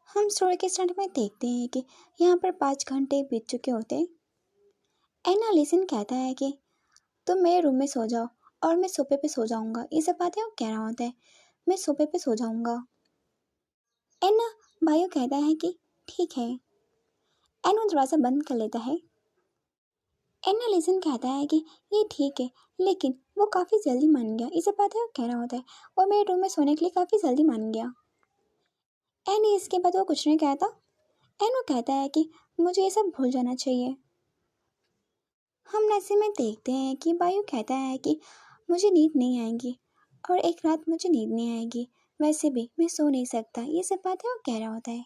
हम स्टोरी के स्टार्ट में देखते हैं कि यहाँ पर 5 घंटे बीत चुके होते हैं। एना लिसन कहता है कि तुम मेरे रूम में सो जाओ और मैं सोफे पे सो जाऊंगा। ये सब बातें वो कह रहा होता है, मैं सोफे पे सो जाऊंगा। एना बायो कहता है कि ठीक है। एनो दरवाज़ा बंद कर लेता है। एना लिसन कहता है कि ये ठीक है, लेकिन वो काफ़ी जल्दी मान गया। ये सब बातें वो कह रहा होता है और मेरे रूम में सोने के लिए काफ़ी जल्दी मान गया। एनी इसके बाद वो कुछ नहीं कहता। एनो कहता है कि मुझे ये सब भूल जाना चाहिए। हम ऐसे में देखते हैं कि बायू कहता है कि मुझे नींद नहीं आएगी और एक रात मुझे नींद नहीं आएगी, वैसे भी मैं सो नहीं सकता। ये सब बातें वो कह रहा होता है।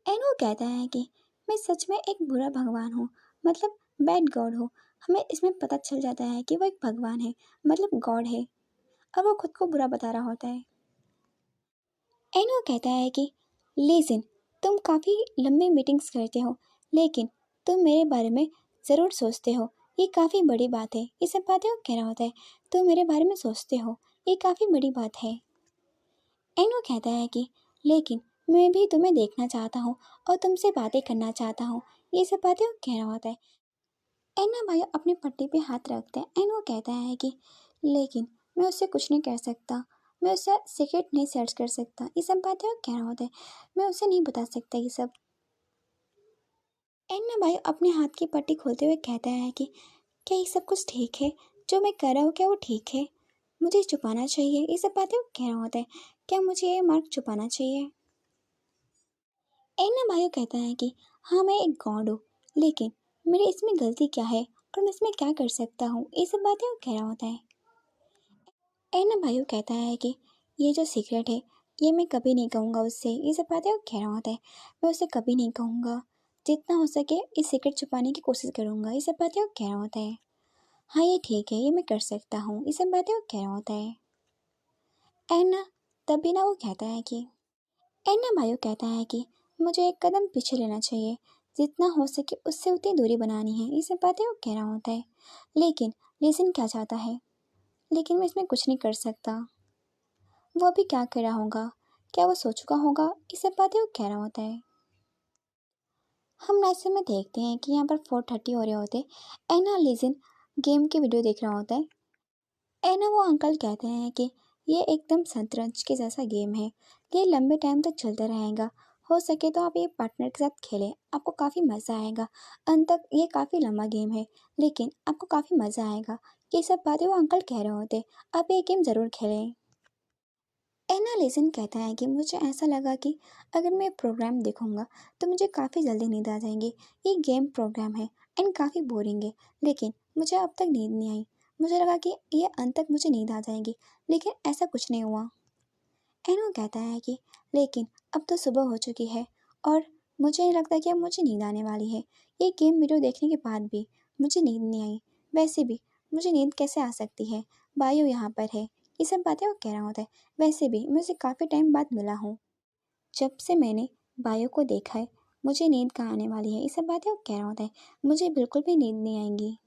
एनो कहता है कि मैं सच में एक बुरा भगवान हूँ, मतलब बैड गॉड हूँ। हमें इसमें पता चल जाता है कि वो एक भगवान है, मतलब गॉड है, और वो खुद को बुरा बता रहा होता है। एनो कहता है कि लिसन, तुम काफ़ी लंबी मीटिंग्स करते हो, लेकिन तुम मेरे बारे में ज़रूर सोचते हो। ये काफ़ी बड़ी बात है। ये सब बातें वो कह रहा होता है, तुम मेरे बारे में सोचते हो, ये काफ़ी बड़ी बात है। एनो कहता है कि लेकिन मैं भी तुम्हें देखना चाहता हूँ और तुमसे बातें करना चाहता हूँ। ये सब बातें वो कह रहा होता है। एना भाई अपनी पट्टी पे हाथ रखता है। एनो कहता है कि लेकिन मैं उससे कुछ नहीं कर सकता, मैं उससे सीक्रेट नहीं सर्च कर सकता। ये सब बातें वो कह रहा होता है, मैं उसे नहीं बता सकता ये सब। एना भाई अपने हाथ की पट्टी खोलते हुए कहता है कि क्या ये सब कुछ ठीक है, जो मैं कर रहा हूँ क्या वो ठीक है, मुझे छुपाना चाहिए। ये सब बातें वो कह रहा होता है, क्या मुझे ये मार्क छुपाना चाहिए। एना भाई कहता है कि हाँ मैं एक गॉड हूँ, लेकिन मेरी इसमें गलती क्या है और मैं इसमें क्या कर सकता हूँ। ये सब बातें वो कह रहा होता है। एना भाई कहता है कि ये जो सीक्रेट है ये मैं कभी नहीं कहूँगा उससे। ये सब बातें वो कह रहा होता है, मैं उसे कभी नहीं कहूँगा, जितना हो सके इस सीक्रेट छुपाने की कोशिश करूँगा। ये सब बातें वो कह रहा होता है। हाँ ये ठीक है, ये मैं कर सकता हूँ। ये सब बातें वो कह रहा होता है। एना तभी ना वो कहता है कि एना भाई कहता है कि मुझे एक कदम पीछे लेना चाहिए, जितना हो सके उससे उतनी दूरी बनानी है। ये सब बातें वो कह रहा होता है। लेकिन लिसन क्या चाहता है, लेकिन मैं इसमें कुछ नहीं कर सकता। वो अभी क्या कर रहा होगा, क्या वो सो चुका होगा। ये सब बातें वो कह रहा होता है। हम ऐसे में देखते हैं कि यहाँ पर 4:30 हो रहे होते। एना लिसन गेम की वीडियो देख रहा होता है। एना वो अंकल कहते हैं कि ये एकदम शतरंज के जैसा गेम है, ये लंबे टाइम तक चलता रहेगा। हो सके तो आप ये पार्टनर के साथ खेलें, आपको काफ़ी मज़ा आएगा। अंत तक ये काफ़ी लंबा गेम है, लेकिन आपको काफ़ी मज़ा आएगा। ये सब बातें वो अंकल कह रहे होते, आप ये गेम ज़रूर खेलें। एना लिसन कहता है कि मुझे ऐसा लगा कि अगर मैं प्रोग्राम देखूंगा तो मुझे काफ़ी जल्दी नींद आ जाएंगी। ये गेम प्रोग्राम है एंड काफ़ी बोरिंग है, लेकिन मुझे अब तक नींद नहीं आई। मुझे लगा कि ये अंत तक मुझे नींद आ जाएगी, लेकिन ऐसा कुछ नहीं हुआ। एनो कहता है कि लेकिन अब तो सुबह हो चुकी है और मुझे नहीं लगता कि अब मुझे नींद आने वाली है। ये गेम वीडियो देखने के बाद भी मुझे नींद नहीं आई। वैसे भी मुझे नींद कैसे आ सकती है, बायू यहाँ पर है। ये सब बातें वो कह रहा होता है। वैसे भी मैं उसे काफ़ी टाइम बाद मिला हूँ, जब से मैंने बायो को देखा है मुझे नींद कहाँ आने वाली है। ये सब बातें वो कह रहा होता है, मुझे बिल्कुल भी नींद नहीं आएंगी।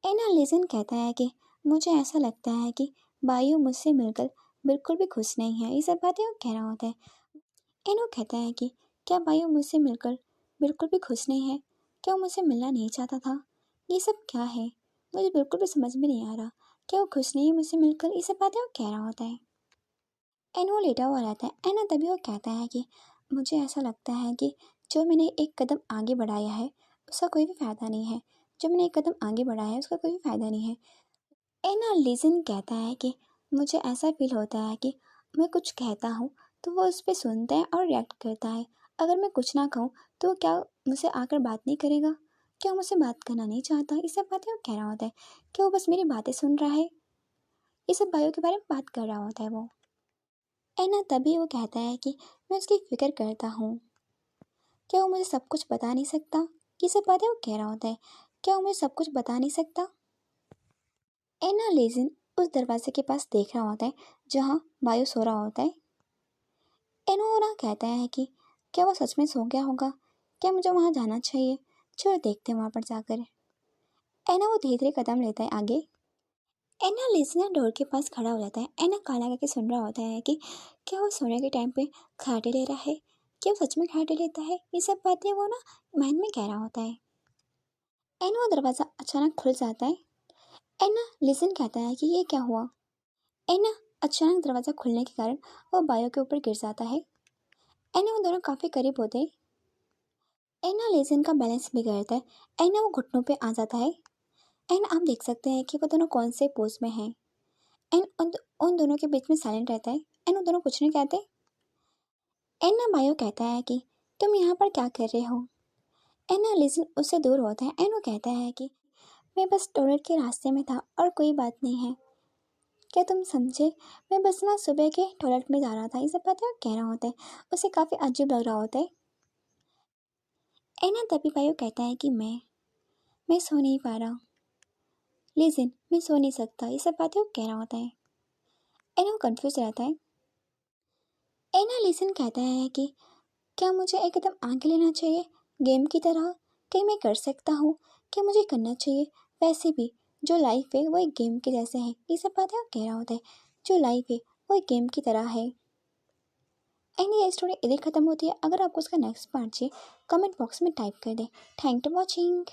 एना लिसन कहता है कि मुझे ऐसा लगता है कि बायू मुझसे मिलकर बिल्कुल भी खुश नहीं है। ये सब बातें वो कह रहा होता है। एनो कहता है कि क्या बायू मुझसे मिलकर बिल्कुल भी खुश नहीं है, क्या वो मुझसे मिलना नहीं चाहता था। ये सब क्या है, मुझे बिल्कुल भी समझ में नहीं आ रहा। क्या वो खुश नहीं है मुझसे मिलकर। ये सब बातें वो कह रहा होता है। एनो लेटा हुआ रहता है। एना तभी वो कहता है कि मुझे ऐसा लगता है कि जो मैंने एक कदम आगे बढ़ाया है उसका कोई भी फ़ायदा नहीं है। जो मैंने एक कदम आगे बढ़ाया है उसका कोई भी फ़ायदा नहीं है। एना लिसन कहता है कि मुझे ऐसा फील होता है कि मैं कुछ कहता हूँ तो वो उस पर सुनता है और रिएक्ट करता है। अगर मैं कुछ ना कहूँ तो वो क्या मुझसे आकर बात नहीं करेगा, क्या वो मुझसे बात करना नहीं चाहता। ये सब बातें वो कह रहा होता है, क्या वो बस मेरी बातें सुन रहा है। ये सब बायों के बारे में बात कर रहा होता है वो। एना तभी वो कहता है कि मैं उसकी फ़िक्र करता हूँ, क्या वो मुझे सब कुछ बता नहीं सकता। ये सब बातें वो कह रहा होता है, क्या वो मुझे सब कुछ बता नहीं सकता। एना लेजिन उस दरवाजे के पास देख रहा होता है जहाँ बायो सो रहा होता है। एनोरा कहता है कि क्या वो सच में सो गया होगा, क्या मुझे वहाँ जाना चाहिए, चलो देखते हैं वहाँ पर जाकर। एना वो धीरे धीरे कदम लेता है आगे। एना लिसना डोर के पास खड़ा हो जाता है। एना काला करके सुन रहा होता है कि क्या वो सोने के टाइम पे खराटे ले रहा है, क्या वो सच में खराटे लेता है। ये सब बातें वो ना माइंड में कह रहा होता है। एना वो दरवाज़ा अचानक खुल जाता है। एना लिसन कहता है कि ये क्या हुआ। एना अचानक दरवाज़ा खुलने के कारण वो बायो के ऊपर गिर जाता है। एना वो दोनों काफ़ी करीब होते हैं। एना लिसन का बैलेंस बिगड़ता है। एना वो घुटनों पे आ जाता है। एंड आप देख सकते हैं कि वो दोनों कौन से पोज में हैं। एंड उन दोनों के बीच में साइलेंट रहता है। एंड वो दोनों कुछ नहीं कहते। एंड ना बायो कहता है कि तुम यहाँ पर क्या कर रहे हो। एंड ना लिसन उससे दूर होता है। एंड वो कहता है कि मैं बस टॉयलेट के रास्ते में था और कोई बात नहीं है, क्या तुम समझे। मैं बस ना सुबह के टॉयलेट में जा रहा था। ये सब बातें वो कह रहा होता है। उसे काफ़ी अजीब लग रहा होता है। एंड ना तभी बायो कहता है कि मैं सो नहीं पा रहा। लिसन मैं सो नहीं सकता। ये सब बातें वो कह रहा होता है। एंड वो कंफ्यूज रहता है। एना लिसन कहता है कि क्या मुझे एकदम आगे लेना चाहिए गेम की तरह, क्या मैं कर सकता हूँ, क्या मुझे करना चाहिए। वैसे भी जो लाइफ है वो एक गेम के जैसे है। ये सब बातें वो कह रहा होता है। जो लाइफ है वो एक गेम की तरह है। एंड ये स्टोरी इधर ख़त्म होती है। अगर आपको उसका नेक्स्ट पार्ट चाहिए कमेंट बॉक्स में टाइप कर दें। Thank you watching.